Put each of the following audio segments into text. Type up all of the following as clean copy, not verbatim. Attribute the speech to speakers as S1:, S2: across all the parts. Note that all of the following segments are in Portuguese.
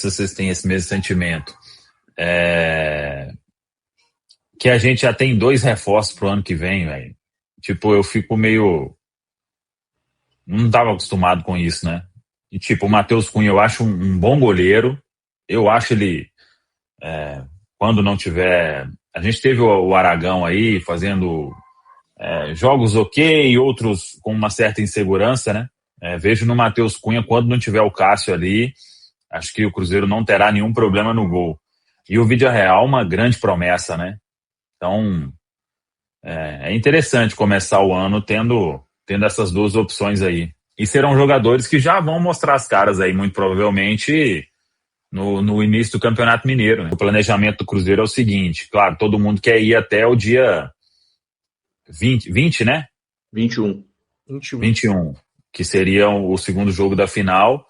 S1: se vocês têm esse mesmo sentimento. Que a gente já tem 2 reforços pro ano que vem, velho. Tipo, eu fico meio... Não estava acostumado com isso, né? E tipo, o Matheus Cunha eu acho um bom goleiro. Eu acho ele... quando não tiver... A gente teve o Aragão aí fazendo jogos ok, outros com uma certa insegurança, né? Vejo no Matheus Cunha, quando não tiver o Cássio ali, acho que o Cruzeiro não terá nenhum problema no gol. E o Villarreal, uma grande promessa, né? Então, é interessante começar o ano tendo essas 2 opções aí. E serão jogadores que já vão mostrar as caras aí, muito provavelmente, no início do Campeonato Mineiro, né? O planejamento do Cruzeiro é o seguinte, claro, todo mundo quer ir até o dia 20, né?
S2: 21.
S1: 21, que seria o segundo jogo da final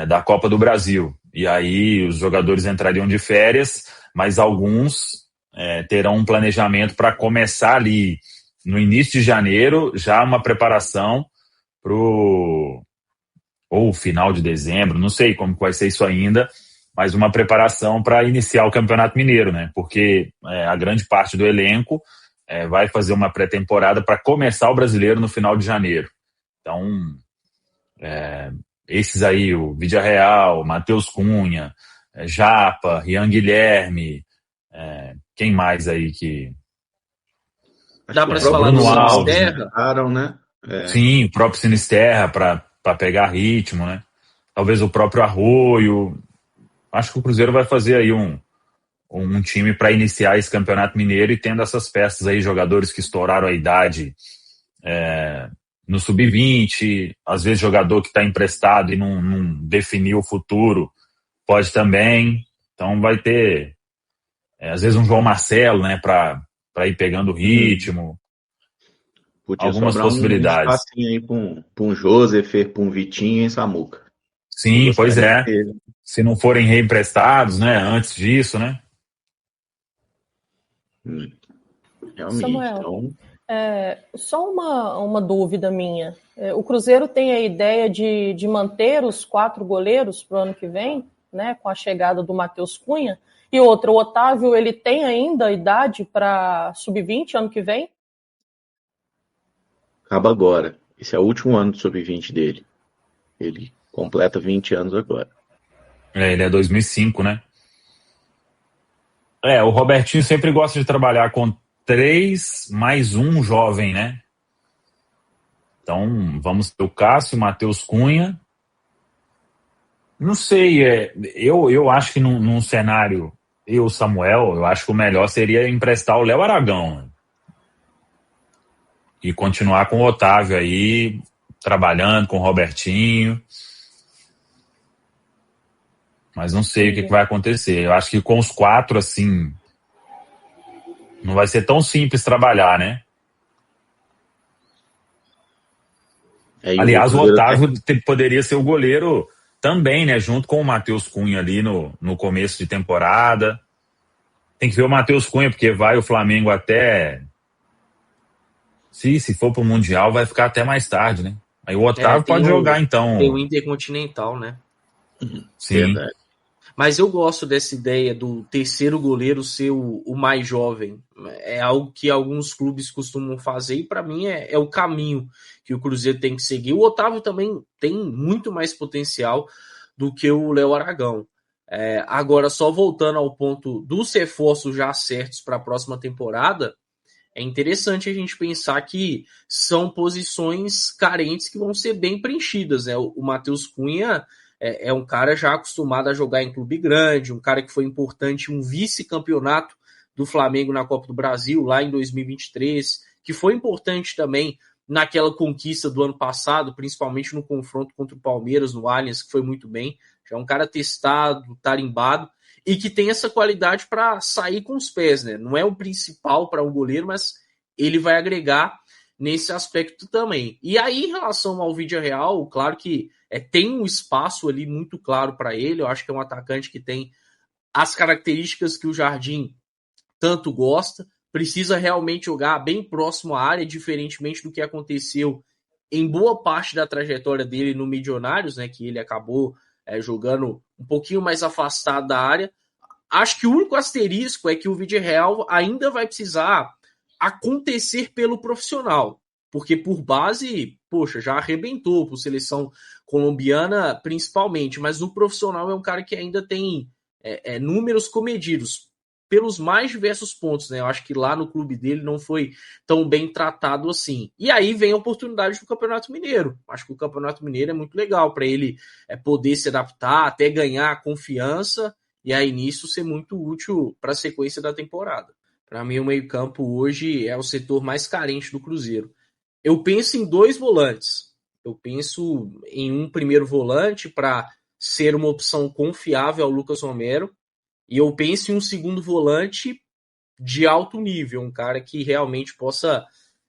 S1: da Copa do Brasil. E aí os jogadores entrariam de férias, mas alguns terão um planejamento para começar ali no início de janeiro, já uma preparação ou final de dezembro, não sei como vai ser isso ainda, mas uma preparação para iniciar o Campeonato Mineiro, né? Porque a grande parte do elenco vai fazer uma pré-temporada para começar o Brasileiro no final de janeiro. Então, esses aí, o Villarreal, Matheus Cunha, Japa, Rian Guilherme, quem mais aí que...
S3: Dá para se falar do
S2: Sinisterra? Né?
S1: Sim, o próprio Sinisterra para pegar ritmo, né? Talvez o próprio Arroio. Acho que o Cruzeiro vai fazer aí um time para iniciar esse Campeonato Mineiro e tendo essas peças aí, jogadores que estouraram a idade no Sub-20, às vezes jogador que está emprestado e não definiu o futuro, pode também. Então vai ter, às vezes, um João Marcelo, né, para ir pegando ritmo.
S2: Podia
S1: algumas possibilidades.
S2: Um espacinho aí para um Joseph, para um Vitinho e Samuca.
S1: Sim, pois é. Se não forem reemprestados, né, antes disso, né?
S2: Realmente.
S4: Samuel,
S2: então...
S4: só uma dúvida minha. O Cruzeiro tem a ideia de manter os 4 goleiros para o ano que vem, né, com a chegada do Matheus Cunha? E outra, o Otávio, ele tem ainda idade para sub-20 ano que vem?
S2: Acaba agora. Esse é o último ano do sub-20 dele. Ele completa 20 anos agora.
S1: Ele é 2005, né? O Robertinho sempre gosta de trabalhar com 3 mais 1 jovem, né? Então, vamos ter o Cássio, o Matheus Cunha. Não sei, eu acho que num cenário, Samuel, eu acho que o melhor seria emprestar o Léo Aragão. E continuar com o Otávio aí, trabalhando com o Robertinho. Mas não sei o que vai acontecer. Eu acho que com os 4, assim, não vai ser tão simples trabalhar, né? Aliás, o Otávio poderia ser o goleiro também, né? Junto com o Matheus Cunha ali no começo de temporada. Tem que ver o Matheus Cunha, porque vai o Flamengo até... Se for pro Mundial, vai ficar até mais tarde, né? Aí o Otávio pode jogar, então.
S3: Tem o Intercontinental, né?
S1: Sim.
S2: Verdade.
S3: Mas eu gosto dessa ideia do terceiro goleiro ser o mais jovem. É algo que alguns clubes costumam fazer e para mim é o caminho que o Cruzeiro tem que seguir. O Otávio também tem muito mais potencial do que o Léo Aragão. Agora, só voltando ao ponto dos reforços já certos para a próxima temporada, é interessante a gente pensar que são posições carentes que vão ser bem preenchidas, né? O Matheus Cunha é um cara já acostumado a jogar em clube grande, um cara que foi importante, um vice-campeonato do Flamengo na Copa do Brasil, lá em 2023, que foi importante também naquela conquista do ano passado, principalmente no confronto contra o Palmeiras, no Allianz, que foi muito bem. Já é um cara testado, tarimbado, e que tem essa qualidade para sair com os pés, né? Não é o principal para um goleiro, mas ele vai agregar nesse aspecto também. E aí, em relação ao Villarreal, claro que tem um espaço ali muito claro para ele. Eu acho que é um atacante que tem as características que o Jardim tanto gosta, precisa realmente jogar bem próximo à área, diferentemente do que aconteceu em boa parte da trajetória dele no Milionários, né, que ele acabou jogando um pouquinho mais afastado da área. Acho que o único asterisco é que o Villarreal ainda vai precisar acontecer pelo profissional, porque por base, poxa, já arrebentou por seleção colombiana principalmente, mas no profissional é um cara que ainda tem números comedidos pelos mais diversos pontos, né? Eu acho que lá no clube dele não foi tão bem tratado assim. E aí vem a oportunidade do Campeonato Mineiro. Acho que o Campeonato Mineiro é muito legal para ele poder se adaptar, até ganhar confiança, e aí nisso ser muito útil para a sequência da temporada. Para mim, o meio-campo hoje é o setor mais carente do Cruzeiro. Eu penso em 2 volantes. Eu penso em um primeiro volante para ser uma opção confiável ao Lucas Romero, e eu penso em um segundo volante de alto nível, um cara que realmente possa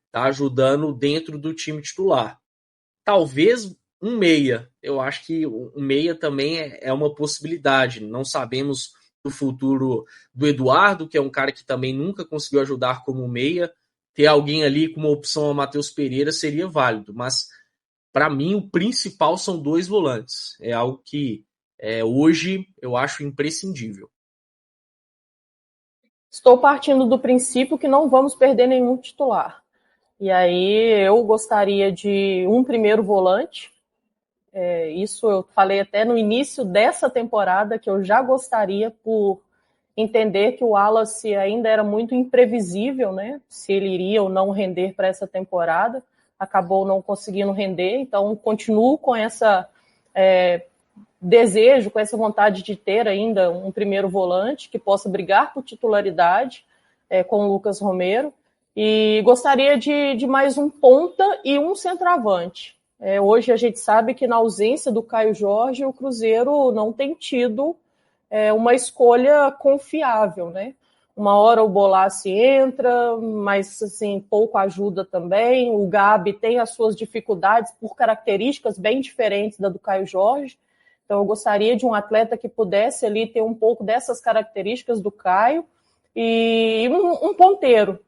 S3: estar ajudando dentro do time titular. Talvez um meia. Eu acho que um meia também é uma possibilidade. Não sabemos do futuro do Eduardo, que é um cara que também nunca conseguiu ajudar como meia. Ter alguém ali com uma opção ao Matheus Pereira seria válido, mas para mim o principal são 2 volantes. É algo que hoje eu acho imprescindível.
S4: Estou partindo do princípio que não vamos perder nenhum titular. E aí eu gostaria de um primeiro volante. Isso eu falei até no início dessa temporada, que eu já gostaria, por entender que o Wallace ainda era muito imprevisível, né? Se ele iria ou não render para essa temporada. Acabou não conseguindo render, então continuo com essa desejo, com essa vontade de ter ainda um primeiro volante que possa brigar por titularidade com o Lucas Romero, e gostaria de mais um ponta e um centroavante. Hoje a gente sabe que na ausência do Caio Jorge, o Cruzeiro não tem tido uma escolha confiável, né? Uma hora o Bolassi entra, mas assim, pouco ajuda também. O Gabi tem as suas dificuldades por características bem diferentes da do Caio Jorge. Então eu gostaria de um atleta que pudesse ali ter um pouco dessas características do Caio, e um ponteiro.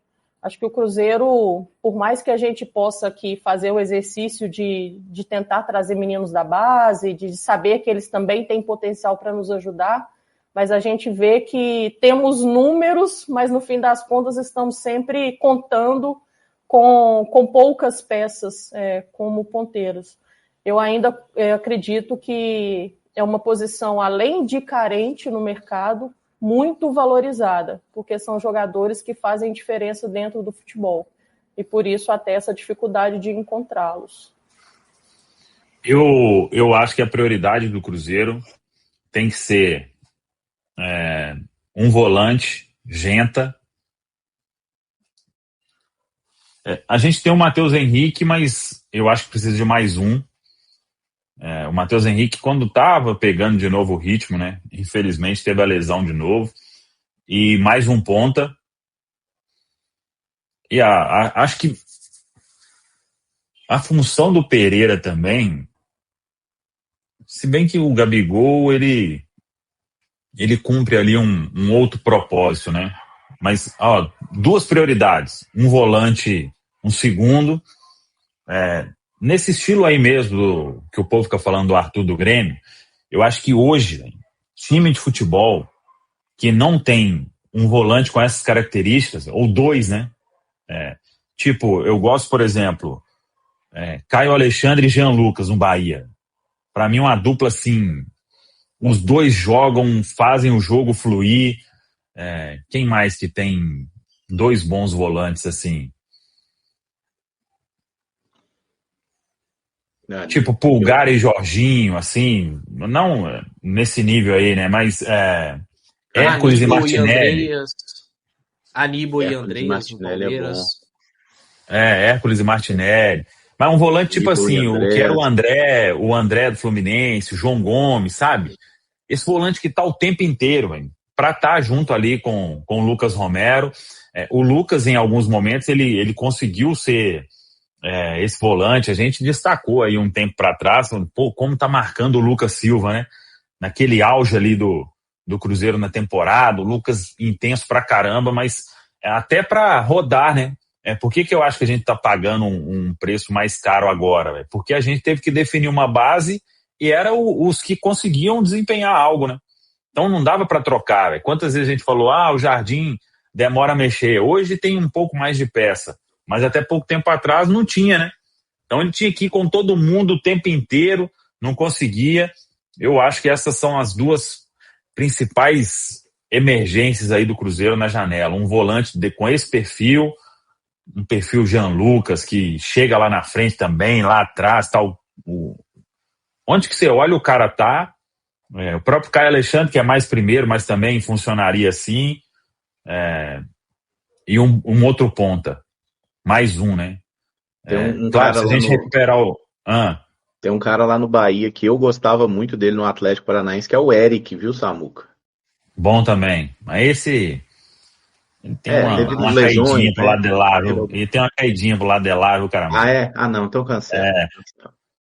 S4: Acho que o Cruzeiro, por mais que a gente possa aqui fazer o exercício de tentar trazer meninos da base, de saber que eles também têm potencial para nos ajudar, mas a gente vê que temos números, mas no fim das contas estamos sempre contando com poucas peças como ponteiros. Eu ainda acredito que é uma posição, além de carente no mercado, muito valorizada, porque são jogadores que fazem diferença dentro do futebol. E por isso até essa dificuldade de encontrá-los.
S1: Eu acho que a prioridade do Cruzeiro tem que ser um volante, Genta. A gente tem o Matheus Henrique, mas eu acho que precisa de mais um. O Matheus Henrique, quando estava pegando de novo o ritmo, né? Infelizmente teve a lesão de novo. E mais um ponta. E acho que a função do Pereira também, se bem que o Gabigol, ele cumpre ali um outro propósito, né? Mas, 2 prioridades. Um volante, um segundo. Nesse estilo aí mesmo que o povo fica falando do Arthur do Grêmio, eu acho que hoje, time de futebol que não tem um volante com essas características, ou 2, né? Eu gosto, por exemplo, Caio Alexandre e Jean Lucas no Bahia. Para mim, uma dupla assim, os 2 jogam, fazem o jogo fluir. Quem mais que tem 2 bons volantes assim? Pulgar e Jorginho, assim, não nesse nível aí, né? Mas Hércules e Martinelli.
S3: Aníbal e Andreas.
S2: Martinelli é bom.
S1: Hércules e Martinelli. Mas um volante tipo assim, o que era o André do Fluminense, o João Gomes, sabe? Esse volante que tá o tempo inteiro, velho, pra estar junto ali com o Lucas Romero. O Lucas, em alguns momentos, ele conseguiu ser esse volante. A gente destacou aí um tempo para trás, como tá marcando o Lucas Silva, né? Naquele auge ali do Cruzeiro na temporada, o Lucas intenso pra caramba, mas até pra rodar, né? Por que eu acho que a gente tá pagando um preço mais caro agora? Porque a gente teve que definir uma base e eram os que conseguiam desempenhar algo, né? Então não dava para trocar. Véio. Quantas vezes a gente falou, o Jardim demora a mexer. Hoje tem um pouco mais de peça, mas até pouco tempo atrás não tinha, né? Então ele tinha que ir com todo mundo o tempo inteiro, não conseguia. Eu acho que essas são as duas principais emergências aí do Cruzeiro na janela. Um volante com esse perfil, um perfil Jean Lucas, que chega lá na frente também, lá atrás, tá onde que você olha o cara tá. O próprio Caio Alexandre, que é mais primeiro, mas também funcionaria assim. E um outro ponta. Mais um, né? Claro, se a gente recuperar o...
S2: Tem um cara lá no Bahia que eu gostava muito dele no Atlético Paranaense, que é o Eric, viu, Samuca?
S1: Bom também. Mas esse... Ele tem uma
S2: lesões,
S1: caidinha pro lado de lá, viu? Ele tem uma caidinha pro lado de lá, viu, caramba?
S2: Não, então cancela.